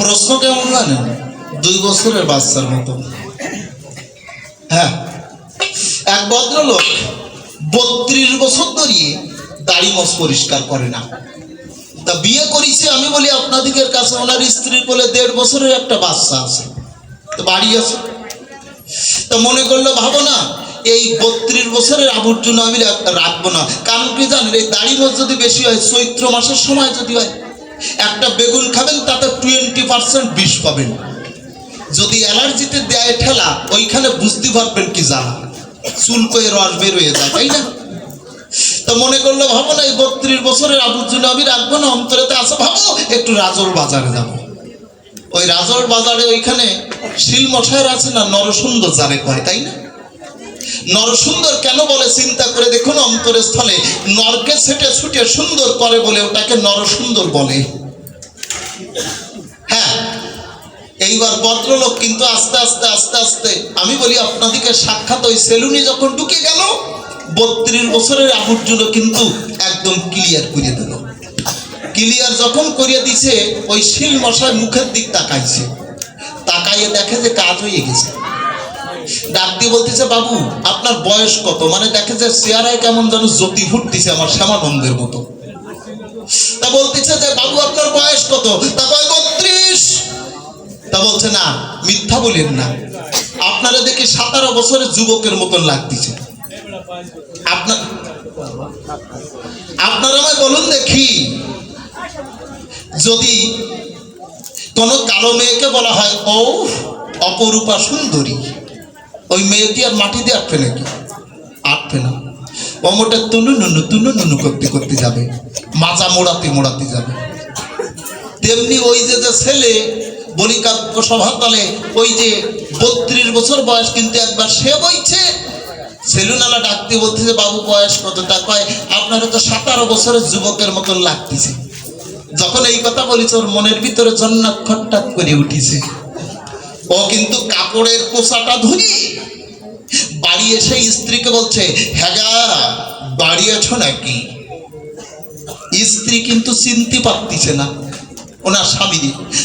প্রশ্ন কেমন জানেন? 2 বছরের বাচ্চার মতো। হ্যাঁ, এক ভদ্রলোক 32 বছর ধরে দাড়ি মোছ পরিষ্কার করে না। তা বিয়ে করেছে। আমি বলি আপনাদের কাছে ওনার স্ত্রীর কোলে 1.5 বছরের একটা বাচ্চা আছে, তো বাড়ি আছে। তা মনে করলো ভাবো না এই 32 বছরের আবর্জনা আমি রাখবো না। কারণ কি জানেন, এই দাড়ি মোছ যদি বেশি হয়, চৈত্র মাসের সময় যদি হয়, একটা বেগুন খাবেন তাতে 20% বিষ পাবেন। যদি অ্যালার্জিতে দেয় ঠেলা, ওইখানে বুঝতে পারবেন কি জ্বালা, চুল কয়ে রস বের হয়ে যায়, তাই না? তো মনে করলো ভাবো না এই 32 বছরের আবর্জনা আমি রাখবো না, অন্তরেতে আছে ভাবো একটু রাজর বাজারে যাবো। ওই রাজর বাজারে ওইখানে শিল মশাইর আছে না, নরসুন্দর যারে কয়, তাই না? নরসুন্দর কেন বলে চিন্তা করে দেখুন অন্তরের স্থলে। নরকে ছেটে ছুটে সুন্দর করে বলে ওটাকে নরসুন্দর বলে। হ্যাঁ, এইবার ভদ্রলোক কিন্তু আস্তে আস্তে আস্তে আস্তে আমি বলি আপনাদেরকে সাক্ষাৎ ওই সেলুনে যখন ঢুকে গেল, 32 বছরের আবর্জনা কিন্তু একদম ক্লিয়ার করে দিল। ক্লিয়ার যখন করিয়ে দিছে, ওই শিল মশার মুখের দিক তাকাইছে, তাকাইয়ে দেখে যে কাজ হয়ে গেছে। ডাক দিয়ে বলতেছে, বাবু আপনার বয়স কত? মানে দেখে যে চেহারায় কেমন যেন জ্যোতি ফুটতেছে আমার শ্যামানন্দের মতো। তা বলতেছে যে বাবু আপনার বয়স কত? তা কয় 32। তা বলছে না, মিথ্যা বলেন না, আপনারা দেখি 17 বছরের যুবকের মতন লাগতেছে। আপনারা আমায় বলুন দেখি, যদি কোন কালো মেয়েকে বলা হয় ও অপরূপা সুন্দরী, ওই মেয়েটি আর মাটি দিয়ে আটবে নাকি? আটবে না। অমরটা তুনু নুনু করতে করতে যাবে, মাজা মোড়াতে মোড়াতে যাবে। তেমনি ওই যে ছেলে বলিকাব্য সভাতলে ওই যে 32 বছর বয়স, কিন্তু একবার সে বইছে। সেলুনালা ডাক দিয়ে বলতেছে, বাবু বয়স কত? তা কয় আপনারা তো 17 বছরের যুবকের মতন লাগতেছে। যখন এই কথা বলিছে, ওর মনের ভিতরে জন্নাত খট্টাত করে উঠিছে। ও কিন্তু কাপড়ের কোষাটা ধরি বাড়ি এসে স্ত্রীকে বলছে, হ্যাগা বাড়ি আছো নাকি? স্ত্রী কিন্তু চিনতে পারতিছে না ওনার স্বামী।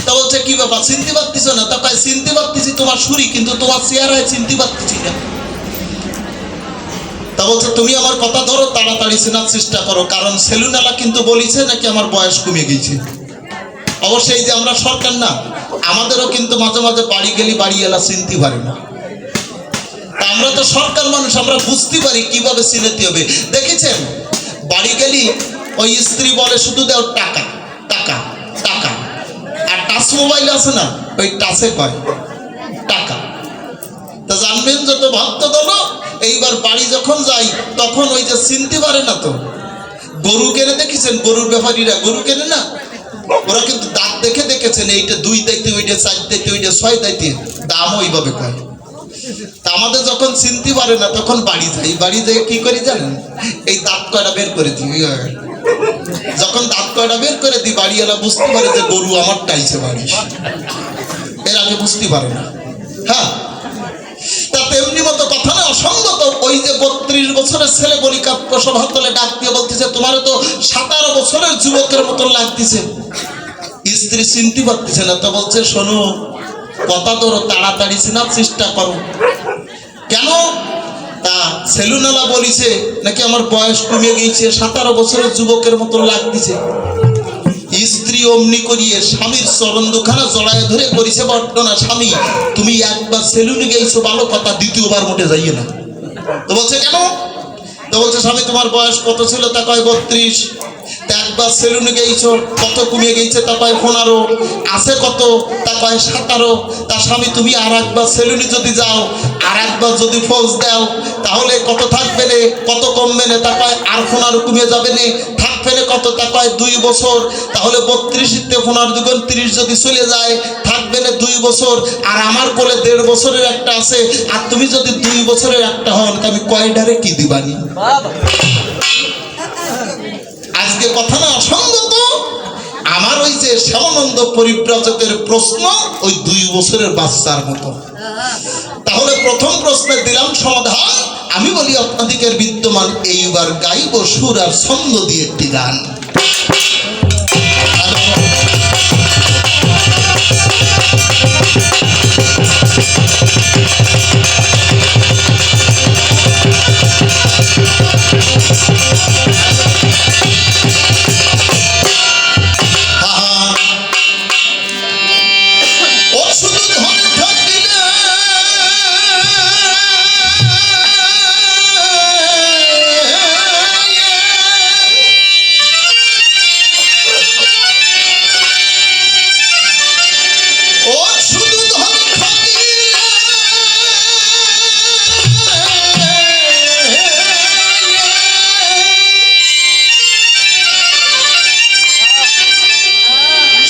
তা বলছে, কি ব্যাপার চিনতে পারতিস না? তা কয় চিনতে পারতেছি তোমার সুরি, কিন্তু তোমার চেহারায় চিনতে পারতেছি না। তা বলছে, তুমি আমার কথা ধরো, তাড়াতাড়ি চেনার চেষ্টা করো, কারণ সেলুনালা কিন্তু বলিছে নাকি আমার বয়স কমে গেছে। অবশ্যই যে আমরা সরকার না, আমাদেরও কিন্তু মাঝে মাঝে বাড়ি গেলি বাড়ি এলা চিনতে পারি না। তা আমরা তো সরকার মানুষ, আমরা বুঝতে পারি কিভাবে চিনতে হবে। দেখেছেন, বাড়ি গেলি ওই স্ত্রী বলে শুধু দেও টাকা টাকা টাকা, আর টাচ মোবাইল আছে না, ওই টাচে কয় টাকা। তা জানবেন যত ভক্ত দল, এইবার বাড়ি যখন যাই তখন ওই যে চিনতে পারে না। তো গরু কেনে দেখেছেন, গরুর ব্যাপারীরা গরু কেনে না, ওরা কিন্তু দাঁত দেখে দেখেছেন, এইটা 2 দাইতে, ওইটা 4 দাইতে, ওইটা 6 দাইতে, দাম ওইভাবে কয়। তা আমাদের যখন চিনতে পারে না তখন বাড়ি যাই, বাড়ি যাই কি করি জানেন, এই দাঁত কয়টা বের করে দিই। যখন দাঁত কয়টা বের করে দিই, বাড়িওয়ালা বুঝতে পারে যে গরু আমার টাইছে বাড়ি, এর আগে বুঝতে পারে না। হ্যাঁ, তা তেমনি মতো কথা না, অসঙ্গত। ওই যে 32 বছরের ছেলে বলিকাব্য সভাতলে ডাক দিয়ে বলতেছে, তোমার তো 17 বছরের যুবকের মতন লাগতেছে। স্ত্রী চিনতে পারতেছে না। তা বলছে, শোনো কথা ধরো, তাড়াতাড়ি চেনার চেষ্টা করো। কেন? তা সেলুনালা বলিছে নাকি আমার বয়স কমে গেছে, 17 বছরের যুবকের মতন লাগতেছে। স্ত্রী অমনি করিয়ে স্বামীর চরণ দুখানা জড়ায় ধরে করেছে বর্ণনা, স্বামী তুমি একবার সেলুনে গেছো ভালো কথা, দ্বিতীয়বার মোটে যাইয়ে না। তো বলছে কেন? তো বলছে, স্বামী তোমার বয়স কত ছিল? তা কয় 32। তা একবার সেলুনে গেছো, কত কমে গেছে? তা কয় 15। আছে কত? তা কয় 17। তা স্বামী তুমি আর একবার সেলুনে যদি যাও, আর একবার যদি ফৌজ দাও, তাহলে কত থাকবে রে, কত কমবে না? তা কয় আর 15 কমে যাবে না, থাকবে না কত? তা কয় 2 বছর। তাহলে 32তে 15 দুগুণ 30 যদি চলে যায়, থাকবে না 2 বছর। আর আমার কোলে 1.5 বছরের একটা আছে, আর তুমি যদি 2 বছরের একটা হন, আমি কয়ডারে কি দিবানি? আজকে কথা না অসঙ্গত। আমার ওই যে শ্যামানন্দ পরিব্রাজকের প্রশ্ন ওই 2 বছরের বাচ্চার মতো। তাহলে প্রথম প্রশ্নের দিলাম সমাধান। আমি বলি আপনাদের বিদ্যমান, এইবার গাইব সুর আর ছন্দ দিয়ে একটি গান।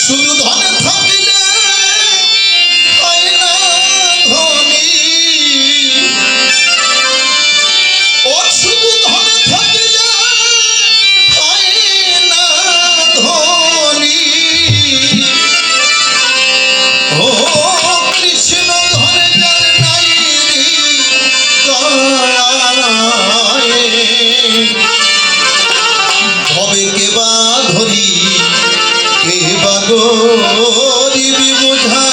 শুধু ধনে থাকিলে হয় না ধনী, ও শুধু ধনে থাকিলে হয় না ধনী, ও কৃষ্ণ ধরে যার নাই হবে কেবা ধরি কেবা গরিব বোঝা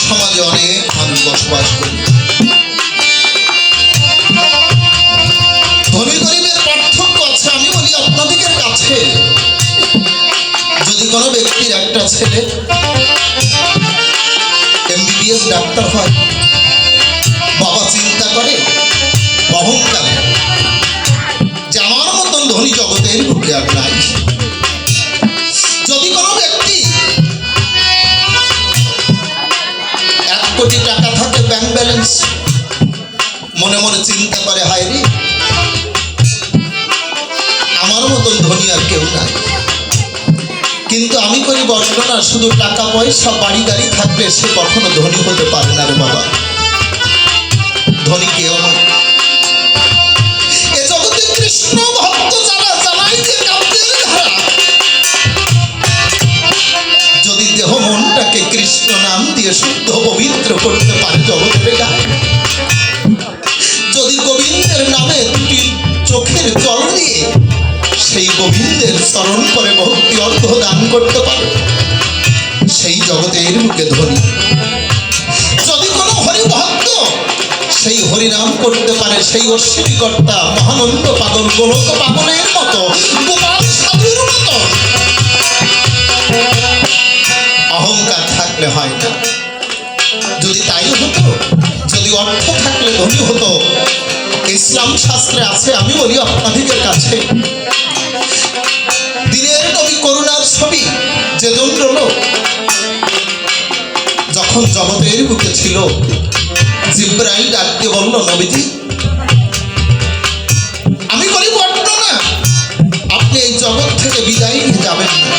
সমাজে অনেক মানুষ বসবাস করি। ধনী গরিবের পার্থক্য আছে। আমি বলি আপনাদের কাছে যদি কোনো ব্যক্তির একটা ছেলে MBBS ডাক্তার হয়, বাবা চিন্তা করে অহংকারে যে আমার মতন ধনী জগতের বুকে আর নাই। যদি কোনো ব্যক্তি 1 কোটি টাকা থাকে ব্যাংক ব্যালেন্স, মনে মনে চিন্তা করে হায় রে আমার মতন ধনী আর কেউ নাই। কিন্তু আমি করি বর্ণনা, শুধু টাকা পয়সা বাড়ি গাড়ি থাকলে সে কখনো ধনী হতে পারে না রে বাবা। ধনী কেউ নয়। এ জগতে কৃষ্ণ ভক্ত যারা, জানাই যে কাব্যের ধারা, যদি দেহ মনটাকে কৃষ্ণ নাম দিয়ে শুদ্ধ পবিত্র করতে পারে জগতের গায়ে, যদি গোবিন্দের নামে দুটি চোখের জল দিয়ে সেই গোবিন্দের স্মরণ করে ভক্তি অর্ঘ দান করতে পারে, সেই জগতের বুকে ধনী। যদি কোনো হরিভক্ত সেই হরিনাম করতে পারে, সেই অশ্বিনী কর্তা মহানন্দ পাগল, গোলক পাগলের মতো, গোপাল সাধুর মতো, অহংকার থাকলে হয় না। যদি তাই হতো, যদি অর্থ থাকলে ধনী হতো, ইসলাম শাস্ত্রে আছে, আমি বলি আপনাদের কাছে, দিনের নবী করুণার ছবি যে জন্য যখন জগতের বুকে ছিল, জিব্রাইল ডাকতে বলল, নবীজি আমি বলি বর্ণনা, আপনি এই জগৎ থেকে বিদায় নিয়ে যাবেন না।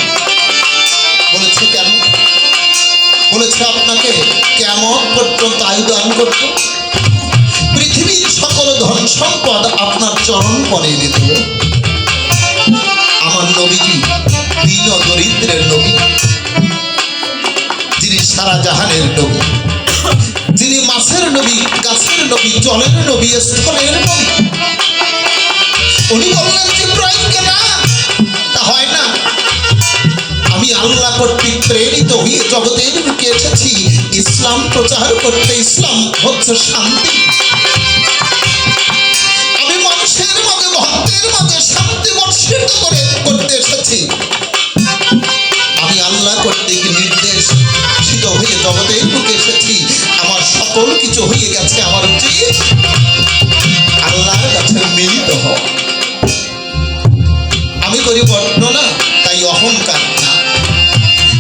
বলেছে কেন? বলেছে আপনাকে কিয়ামত পর্যন্ত আয়ু দান করত, পৃথিবীর সকল ধন সম্পদ আপনার চরণ পরে দিত। আমার নবীজি দীন দরিদ্রের নবী, যিনি সারা জাহানের নবী, যিনি মাছের নবী, গাছের নবী, জলের নবী, স্থলের নবী। উনি বললেন জিব্রাইলকে, না তা হয় না, আমি আল্লাহ কর্তৃক প্রেরিত হয়ে জগতের বুকে এসেছি ইসলাম প্রচার করতে। ইসলাম হচ্ছে শান্তি। আমি মানুষের মাঝে, ভক্তের মাঝে শান্তি বর্ষিত করতে এসেছি। আমি আল্লাহ কর্তৃক নির্দেশিত হয়ে জগতের বুকে এসেছি। আমার সকল কিছু হয়ে গেছে, আমার উচিত আল্লাহর কাছে মিলিত হওয়া। আমি করি বর্ণনা, তাই অহংকার না।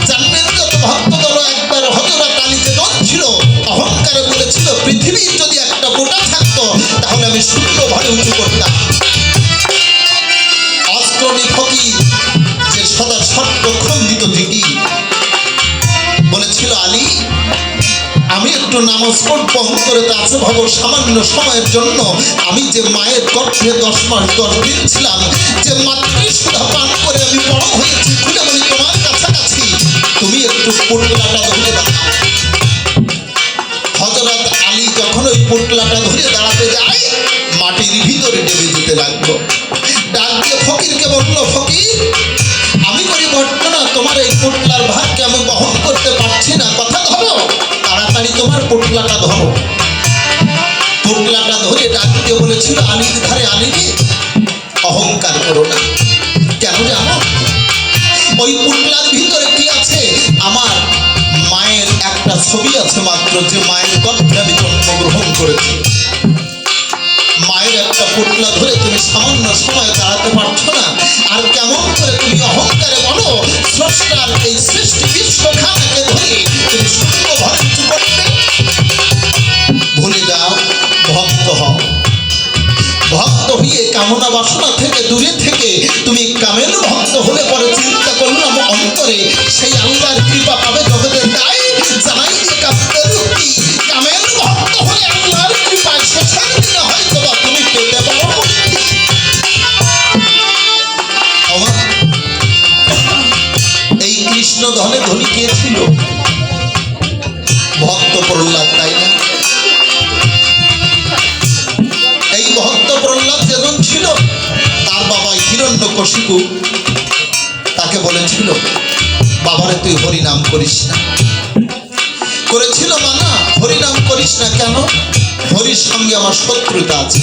জানবেন যত ভক্ত দল একবার হযরত আলী যে দল ছিল, অহংকারে বলেছিল, পৃথিবীর যদি একটা গোটা থাকতো তাহলে আমি শূন্য ভারে উঁচু করতাম। অস্ত্রনি ফকির যে সদা শর্ত খণ্ডিত দিকি বলেছিল, আলী আমি একটু নামাজ পড়ব, অন্তরে তো আছে ভাবো সামান্য সময়ের জন্য, আমি যে মায়ের গর্ভে 10 মাস 10 দিন ছিলাম, যে মাতৃসুধা পান করে আমি বড় হয়েছি, খুলে বলি তোমার কাছাকাছি, তুমি একটু পোটলাটা ধরে দাঁড়াও। হযরত আলী যখন ওই পোটলাটা ধরে দাঁড়াতে যায়, মাটির ভিতরে ডেবে যেতে লাগলো। ডাক দিয়ে ফকিরকে বললো, ফকির আমি করি বর্ণনা, তোমার এই পোটলার ভারকে আমি বহন করতে পারছি না, কথা ধরো, তাড়াতাড়ি তোমার পোটলাটা ধরো। পোটলাটা ধরে ডাক দিয়ে বলেছিল, আলীর ধারে, আলী অহংকার করো না। কেন জানো? ওই পোটলার ভিতরে কি আছে? আমার মায়ের একটা ছবি আছে মাত্র, যে মায়ের গর্ভে আমি জন্মগ্রহণ করেছি। মায়ের একটা পোটলা ধরে তুমি সামান্য সময় দাঁড়াতে পারছো না, আর কেমন করে তুমি অহংকারে বলো স্রষ্টার এই সৃষ্টি বিশ্বখানাকে ধরে তুমি শূন্য ভরে উঁচু করতে? ভুলে যাও, ভক্ত হও। ভক্ত হয়ে কামনা বাসনা থেকে দূরে থেকে তুমি কামেল ভক্ত হলে পরে চিন্তা করলাম অন্তরে সেই আল্লাহর কৃপা পাবে জগতের দায়। জানাই যে কাব্যের উক্তি, কামেল ভক্ত হলে আল্লাহর কৃপায় শেষের দিনে হয়তো বা তুমি পেতে পারো মুক্তি। এই কৃষ্ণ ধনে ধনী কে ছিল? ভক্ত প্রহ্লাদ, তাই না? এই ভক্ত প্রহ্লাদ যেজন ছিল, তার বাবা হিরণ্যকশিপু তাকে বলেছিল, বাবারে তুই হরিনাম করিস না। করেছিল মানা, হরিনাম করিস না কেন? হরির সঙ্গে আমার শত্রুতা আছে।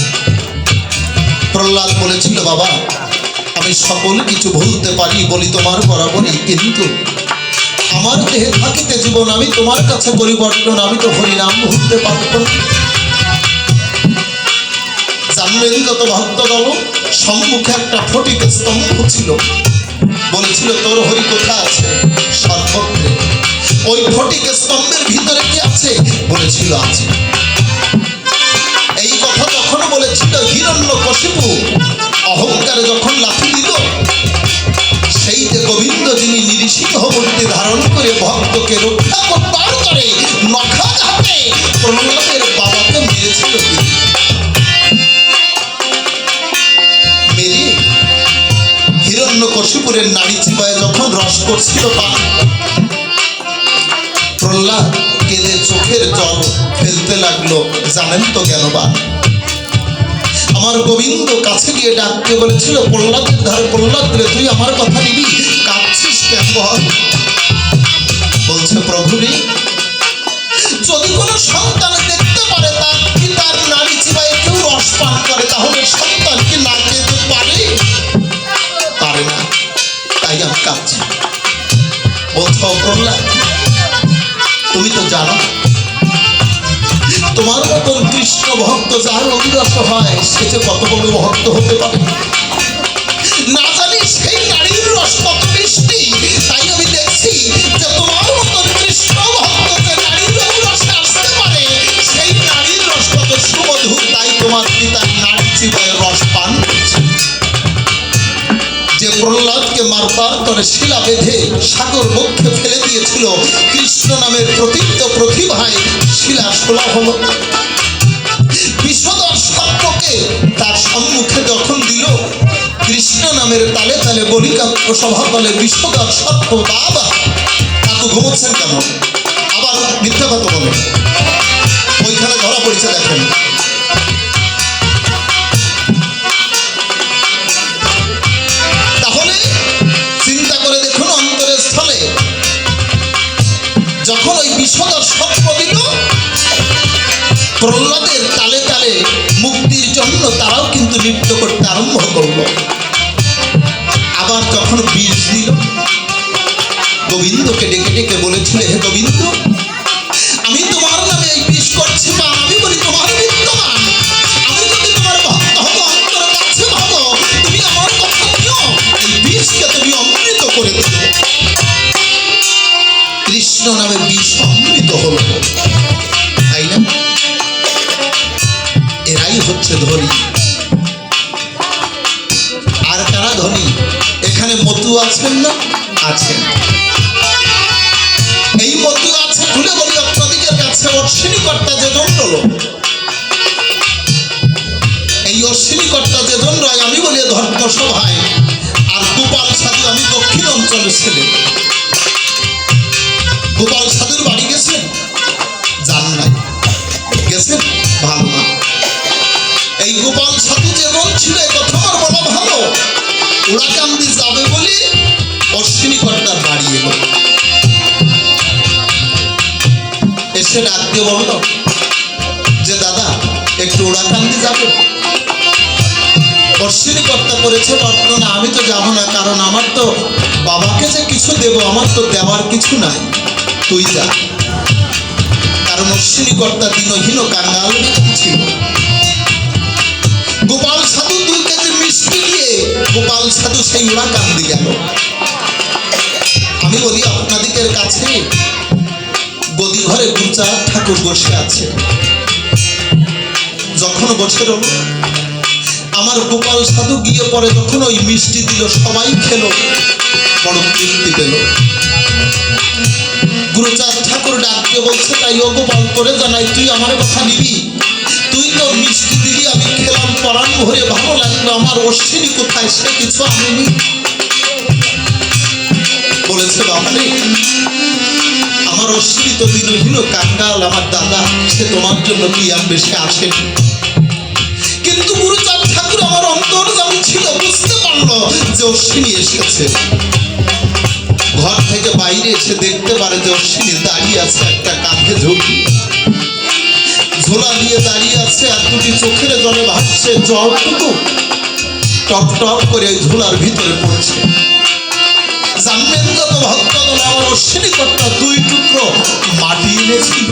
প্রহ্লাদ বলেছিল, বাবা আমি সকল কিছু ভুলতে পারি, বলি তোমার বরাবরই, কিন্তু আমার দেহে থাকিতে জীবন আমি তোমার কাছে পরিবর্তন, আমি তো হরিনাম ভুলতে পারব না। জানবেন যত ভক্ত দল, সম্মুখে একটা ফটিক স্তম্ভ ছিল, বলেছিল তোর হরি কোথা আছে? সর্বত্রে। ওই ফটিক স্তম্ভের ভিতরে কি আছে? বলেছিল আছে। এই কথা যখন বলেছিল, হিরণ্যকশিপু অহংকারে যখন লাথি দিল, সেই যে গোবিন্দ যিনি নৃসিংহ মূর্তি ধারণ করে ভক্তকে রক্ষা করবার করে নখাঘাতে প্রহ্লাদের বাবাকে মেরেছিল। মেরে হিরণ্যকশিপুরের নারী চিবায় যখন রস করছিল পান, প্রহ্লাদ কেঁদে চোখের জল ফেলতে লাগলো। জানেন তো জ্ঞানবান, আমার গোবিন্দ কাছে গিয়ে ডাকতে বলেছিল, প্রহ্লাদের ধারে প্রহ্লাদ রে তুই আমার কথা নিবি, কাঁদছিস কেন বল? বলছে প্রভু রে, যদি কোনো সন্তান দেখতে পারে তার পিতার নারী চিবায় কেউ রস পান করে, তাহলে সন্তান কি না যেতে পারে? পারে না, তাই আমি কাঁদছি। বলছ প্রহ্লাদ, তুমি তো জানো তোমার মতন কৃষ্ণ ভক্ত যার অভিরস হয় সে যে কত বড় ভক্ত হতে পারে। না জানি সেই নারীর রস কত মিষ্টি, তাই আমি দেখছি যে তোমার মতন কৃষ্ণ ভক্ত যে নারীর অভিরসে আসতে পারে সেই নারীর রস কত সুমধুর, তাই তোমার পিতার নারী চিবায় রস পান করছে। যে প্রহ্লাদকে মারবার করে শিলা বেঁধে সাগর মুখে ফেলে দিয়েছিল, কৃষ্ণ নামের প্রতীপ্ত প্রতিভায় শিলা শোলা হলো। বিষধর সর্পকে তার সম্মুখে যখন দিল, কৃষ্ণ নামের তালে তালে বলিকাত্র সভা বলে বিষধর সর্প বাবা কাকু ঘুমোচ্ছেন কেন? আবার মিথ্যা কথা বলে ওইখানে ধরা পড়েছে। দেখেন চিন্তা করে দেখুন, অন্তরের স্থলে যখন ওই বিষধর সর্প দিল, প্রহ্লাদের তালে তালে মুক্তির জন্য তারাও কিন্তু নৃত্য করতে আরম্ভ করলো। আবার যখন বিষ দিল, গোবিন্দকে ডেকে ডেকে বলেছিল, হে গোবিন্দ, আমি তোমার নামে এই বিষ করছি, বা আমি বলি তোমার বিদ্যমান, আমি যদি তোমার ভক্ত হবো, অন্তর কাছে ভাবো, তুমি আমার কথা নিও, এই বিষকে তুমি অমৃত করে দিও। কৃষ্ণ নামে বিষ অমৃত হল, তাই না? এরাই হচ্ছে ধনী। আর কারা ধনী? এখানে মতু আছেন না? আছেন। এই মতু আছে, খুলে বলি আপনাদের কাছে, অশ্বিনীকর্তা যে দণ্ড, এই অশ্বিনীকর্তা যে দণ্ড, আমি বলি ধর্মসভায়, আর গোপাল সাধু, আমি দক্ষিণ অঞ্চলের ছেলে। গোপাল সাধুর বাড়ি গেছেন? জান নাই। গেছেন? ভালো না। এই গোপাল সাধু যে মন ছিল, কথা আমার বলা ভালো, ওরাকান্দি যাবে বলে অশ্বিনীকর্তার বাড়ি এলো। এসে ডাকতে বলল যে দাদা একটু ওরাকান্দি যাবে। অশ্বিনীকর্তা করেছে বর্তনা, আমি তো যাবো না, কারণ আমার তো বাবাকে যে কিছু দেব, আমার তো দেওয়ার কিছু নাই, তুই যা। কারণ অশ্বিনীকর্তা দিনহীন কাঙ্গাল ব্যক্তি ছিল। গোপাল সাধু 2 কেজি মিষ্টি দিয়ে গোপাল সাধু সেই ওরাকান্দি গেল। আমি বলি আপনাদের কাছে গদি ঘরে গুরুচাঁদ ঠাকুর বসে আছে। যখন বসে রইল, আমার গোপাল সাধু গিয়ে পরে যখন ওই মিষ্টি দিল, সবাই খেলো, বড় তৃপ্তি পেল। গুরুচাঁদ ঠাকুর ডাকতে বলছে, তাই ও গোপাল করে জানাই, তুই আমার কথা নিবি? তুই তো মিষ্টি দিলি, আমি খেলাম, পরাণ ভরে ভালো লাগলো, আমার অশ্বিনী কোথায় সে কিছু আনেনি। বলেছে বাবারে, আমার অশ্বিনী তো দিনহীন কাঙ্গাল, আমার দাদা, সে তোমার জন্য কি আনবে, সে আসেনি। কিন্তু গুরুচাঁদ ঠাকুর আমার অন্তর্যামী ছিল, বুঝতে পারলো যে অশ্বিনী এসেছে। ঘর থেকে বাইরে এসে দেখতে পারে যে অশ্বিনী দাঁড়িয়ে আছে, একটা কাঁধে ঝুঁকি, ঝোলা নিয়ে দাঁড়িয়ে আছে, আর 2টি চোখের জলে ভাসছে জলটুকু টপ টপ করে ওই ঝোলার ভিতরে পড়ছে। জানবেন যত ভক্তদল, আমার অশ্বিনীকর্তা 2 টুকরো মাটি এনেছিল।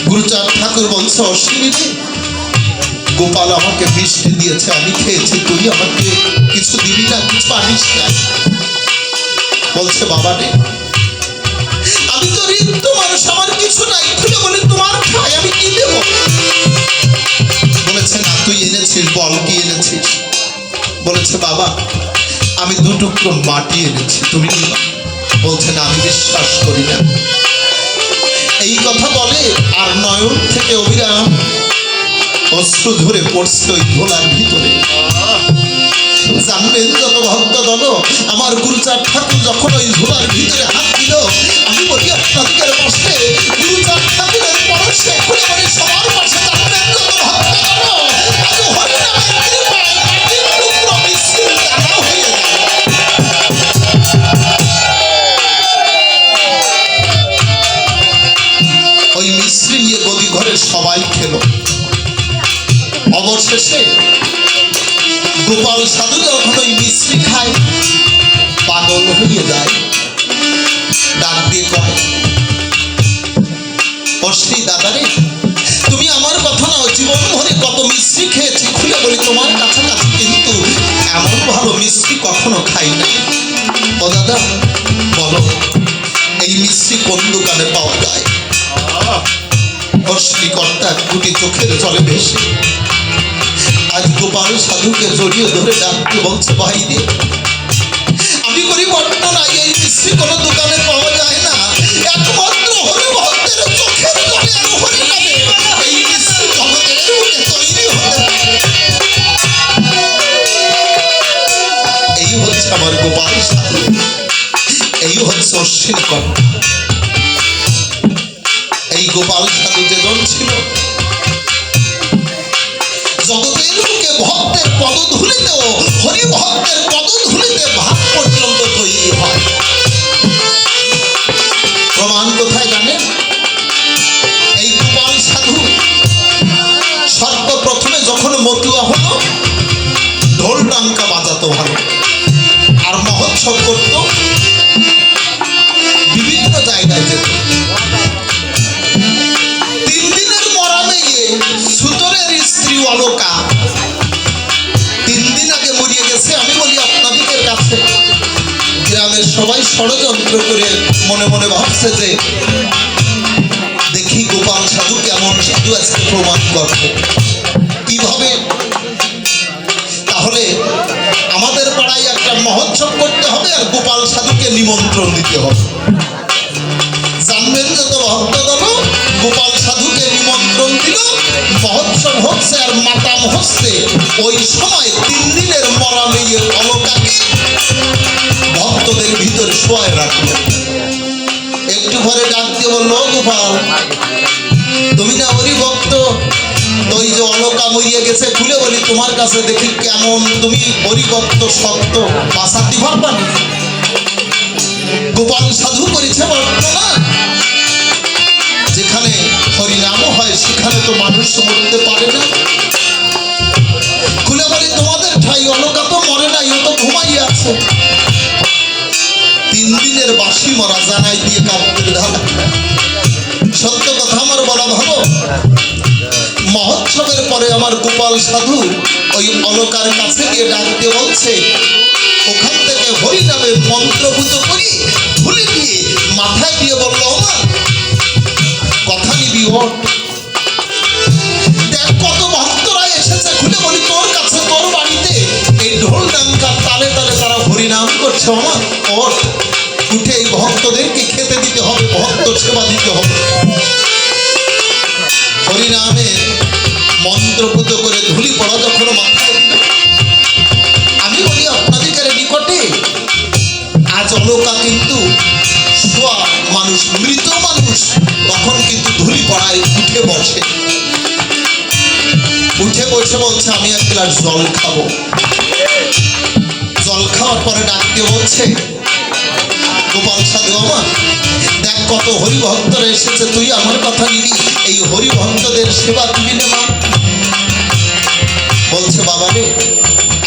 গুরুচাঁদ ঠাকুর বলছে, অশ্বিনী রে, গোপাল আমাকে মিষ্টি দিয়েছে, আমি খেয়েছি, তুই আমাকে কিছু দিবি না, কিছু আনিস না? বলছে বাবা রে, আমি তো ঋদ্ধ মানুষ, আমার কিছু নাই, খুলে বলে তোমার খাই, আমি কি দেব? বলেছে না, তুই এনেছিস, বল কি এনেছিস? বলেছে বাবা, আমি 2 টুকরো মাটি এনেছি, তুমি নিবা? বলছে না, আমি বিশ্বাস করি না। এই কথা বলে আর নয়ন থেকে অবিরাম অশ্রু ধরে পড়ছে ওই ঝোলার ভিতরে। জানবেন যত ভক্ত দল, আমার গুরুচাঁদ ঠাকুর যখন ওই ঝোলার ভিতরে হাত দিল, আমি বলি আপনাদের পাশে গুরুচাঁদ ঠাকুরের পরশে খুলে বলি সবার পাশে। জানবেন যত ভক্ত দল, আজ হরিনামের কৃপায় মাটির টুকরো মিছিল দানা হয়ে গেল। ওই মিশ্রি নিয়ে গদি ঘরের সবাই খেলো। অবশেষে গোপাল সাধু যখন ওই মিশ্রি খায়, পাগল হয়ে যায়। ডাক দিয়ে কয়, অশ্রী দাদারে, তুমি আমার কথা নাও, জীবন ভরে কত মিশ্রি খেয়েছি। খুলে বলি তোমার কাছাকাছি কিন্তু এমন ভালো মিশ্রি কখনো খাই না। ও দাদা বলো, এই মিশ্রি কোন দোকানে পাওয়া যায়? অশ্রী কর্তা কুটি চোখের জলে ভেসে আজ গোপাল সাধুকে জড়িয়ে ধরে ডাকতে বলছে, ভাই রে, আমি করি বর্তনা, এই মিশ্রি কোনো দোকানে পাওয়া যায় না। একমাত্র হরি ভক্তের চোখের জলে আর হরি নামে এই মিশ্রি জগতের বুকে তৈরি হতে পারে। এই হচ্ছে আমার গোপাল সাধু, এই হচ্ছে অশ্বিন কর্তা। এই গোপাল সাধু যে জন ছিল, জগতের বুকে ভক্তের পদধূলিতেও হরি ভক্তের পদধূলিতে ভাব পর্যন্ত তৈরি হয়। প্রমাণ কোথায় জানেন? এই গোপাল সাধু সর্বপ্রথমে যখন মতুয়া হলো, ঢোল ডাঙ্কা বাজাতো ভালো, আর মহোৎসব করত, বিভিন্ন জায়গায় যেত। 3 দিনের মরামে গিয়ে সুতরের স্ত্রী অলকা 3 দিন আগে মরিয়ে গেছে। আমি বলি আপনাদের কাছে, গ্রামের সবাই ষড়যন্ত্র করে মনে মনে ভাবছে যে দেখি গোপাল সাধু কেমন সাধু আজকে প্রমাণ করব কিভাবে। তাহলে আমাদের পাড়ায় একটা মহোৎসব করতে হবে আর গোপাল সাধুকে নিমন্ত্রণ দিতে হবে। জানবেন যত ভক্ত দল, গোপাল সাধুকে নিমন্ত্রণ দিল, মহোৎসব হচ্ছে আর মাতাম হচ্ছে। ওই সময় 3 দিনের মরা মেয়ে অলকাকে ভক্তদের ভিতরে শোয়ায় রাখলো। একটু পরে ডাক দিয়ে বললো, গোপাল তুমি না হরি ভক্ত, ওই যে অলকা মরিয়ে গেছে, খুলে বলি তোমার কাছে দেখি কেমন তুমি হরি ভক্ত সত্য বাঁচাতে পারবা না? গোপাল সাধু করেছে বর্তনা, যেখানে হরিনামও হয় সেখানে তো মানুষ মরতে পারে না। খুলে বলি তোমাদের ঠাই অলকা তো মরে নাই, ও তো ঘুমাইয়া আছে। 3 দিনের বাসি মরা জানাই দিয়ে কাপড়ের ঢালা। সত্য কথা আমার বলা ভালো, মহোৎসবের পরে আমার গোপাল সাধু ওই অলকার কাছে গিয়ে ডাকতে বলছে, ওখান থেকে হরি নামে মন্ত্রভূত করি ধুলি দিয়ে মাথায় দিয়ে বলল, আমার কথা নিবি ওর। দেখ কত ভক্তরা এসেছে, খুলে বলি তোর কাছে, তোর বাড়িতে এই ঢোল ডাঙ্কার তালে তালে তারা হরিনাম করছে। আমার ওর উঠে এই ভক্তদেরকে খেতে দিতে হবে, ভক্ত সেবা দিতে হবে। হরিনামে মন্ত্রভূত করে ধুলি পড়া যখন মাথায় দিল, আমি বলি আপনাদের নিকটে আজ অলকা কিন্তু শোয়া মানুষ, মৃত মানুষ, তখন কিন্তু ধুলি পড়ায় উঠে বসে। উঠে বসে বলছে, আমি 1 গ্লাস জল খাবো। জল খাওয়ার পরে ডাকতে বলছে, গোপাল সাধু আমার দেখ কত হরি ভক্তরা এসেছে, তুই আমার কথা নিবি, এই হরি ভক্তদের সেবা দিবি না মা? বলছে, বাবা রে,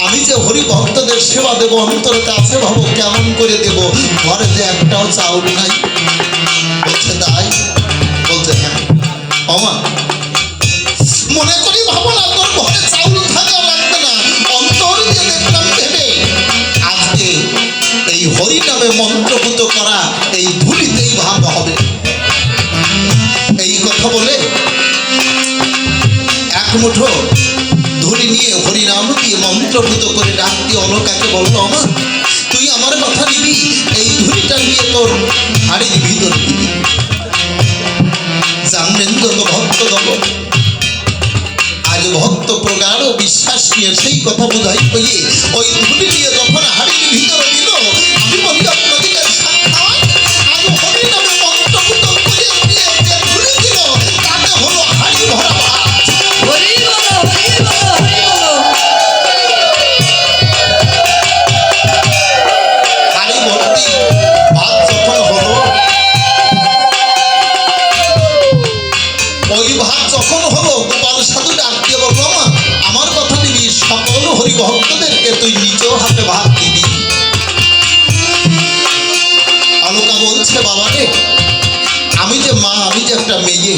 আমি যে হরি ভক্তদের সেবা দেবো অন্তরে আছে ভাবো, কেমন করে দেব, ঘরে যে একটাও চাউল নাই। বলছে তাই? বলছে হ্যাঁ। অমা মনে করি ভাবো না তোর ঘরে চাউল থাকা লাগবে না, অন্তর দিয়ে দেখলাম ভেবে আজকে এই হরি নামে মন্ত্রভূত করা এই ধুলিতেই ভাব হবে। এই কথা বলে 1 মুঠো ধুলি নিয়ে হরিনাম দিয়ে মন্ত্রভূত করে ডাক দিয়ে অলকাকে বললো, মা তুই আমার কথা নিবি, এই ধুলিটা নিয়ে তোর হাড়ির ভিতরে দিবি। জানলেন যত ভক্ত জগৎ, আজ ভক্ত প্রগাঢ় বিশ্বাস নিয়ে সেই কথা বোঝাই হয়ে ওই ধুলি নিয়ে যখন হাড়ির ভিতরে দিল, আমি বলি আপনাদের সাক্ষাৎ আজ হরিনামে মন্ত্রভূত করে দিয়ে যে ধুলি দিল তাতে হলো হাড়ি ভরা ভাত। হরি বলো, হরি বলো, হরি বলো। হাড়ি ভর্তি ভাত যখন হলো, ওই ভাত যখন হলো, গোপাল সাধু ডাক দিয়ে বলল, মা আমার কথা দিবি, সকল হরি ভক্তদেরকে তুই নিজেও হাতে ভাত দিবি। অলকা বলছে, বাবা রে, আমি যে মা, আমি যে একটা মেয়ে,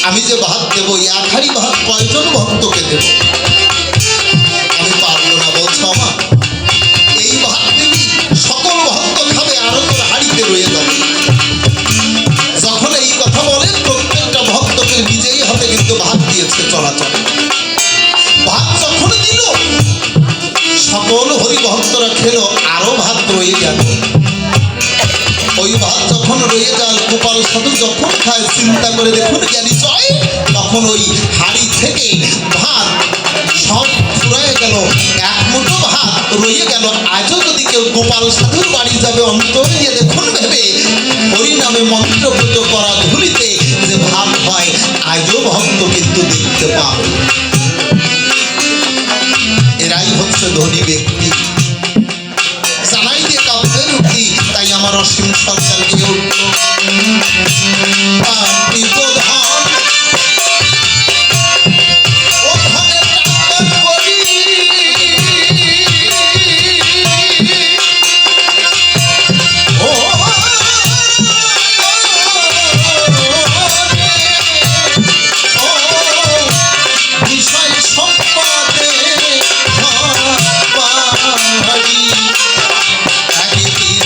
আমি যে ভাত দেবো, এক হাড়ি ভাত কয়জন ভক্তকে দেব? আমি পারবো না। বলছো, মা এই ভাত দিবি, সকল ভক্ত খাবে, আরো তোর হাড়িতে রয়ে যাবে। যখন এই কথা বলে, প্রত্যেকটা ভক্তকে নিজেই হাতে কিন্তু ভাত দিয়েছে চলাচল। ভাত যখন দিল, সকল হরি ভক্তরা খেলো, আরো ভাত রয়ে গেল। ওই ভাত যখন রয়ে যায়, গোপাল সাধু যখন খায়, চিন্তা করে দেখুন জ্ঞানী জয়, তখন ওই হাড়ি থেকে ভাত সব ফুরায় গেল, এক মুঠো ভাত রয়ে গেল। আজও যদি কেউ গোপাল সাধুর বাড়ি যাবে, অন্তর নিয়ে দেখুন ভেবে হরি নামে মন্ত্রভূত করা ধুলিতে যে ভাত হয়, আজও ভক্ত কিন্তু দেখতে পাবে। এরাই হচ্ছে ধনী ব্যক্তি। জানাই দিয়ে কাব্যের উঠি, তাই আমার অসীম সরকার দিয়ে উঠল, পাপিত ধন ও ধনের প্রাণ করি, ও বিষয় সম্পদে পারি, একদিন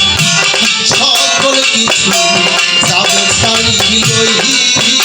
সকল কিছু যাবে ছাড়ি রহি।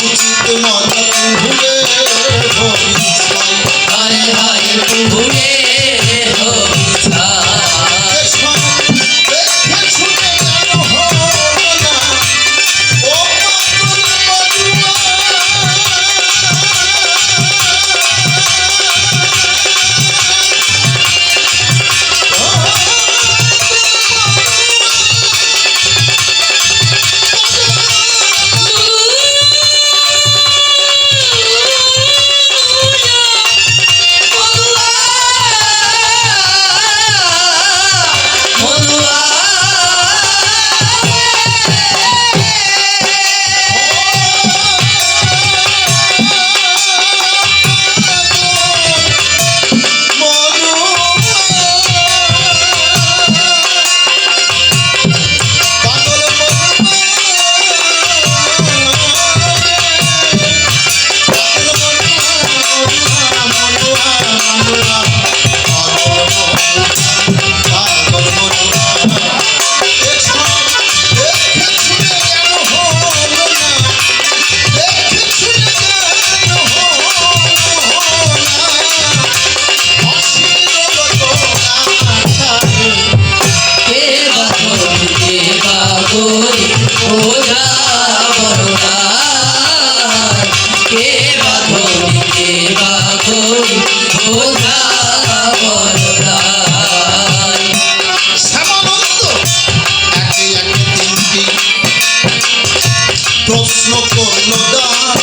উচিত মজা ভুলে ভবিষ্যৎ হায় হায় ভুলে হবিছা এসব দেখে শুনে যেন হলো না ও পাগল শ্যামানন্দ একে একে তিনটি প্রশ্ন করল দান